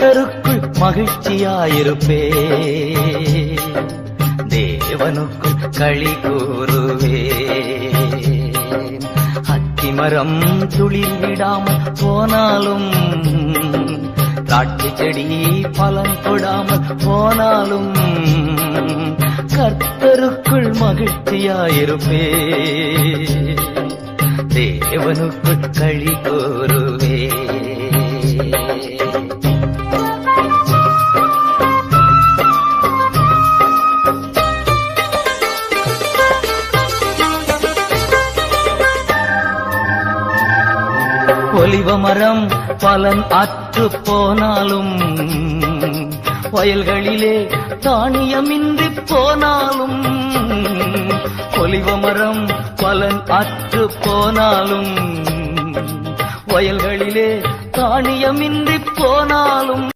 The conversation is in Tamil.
கர்த்தருக்குள் மகிழ்ச்சியாயிருப்பே தேவனுக்குள் களி கூறுவே அத்திமரம் துளிர் விடாமல் போனாலும் திராட்சை செடி பலன் கொடாமல் போனாலும் கர்த்தருக்குள் மகிழ்ச்சியாயிருப்பே தேவனுக்குள் களி கூறுவே ஒலிவமரம் பலன் அற்று போனாலும் வயல்களிலே தானியமின்றி போனாலும் ஒலிவமரம் பலன் அற்று போனாலும் வயல்களிலே தானியமின்றி போனாலும்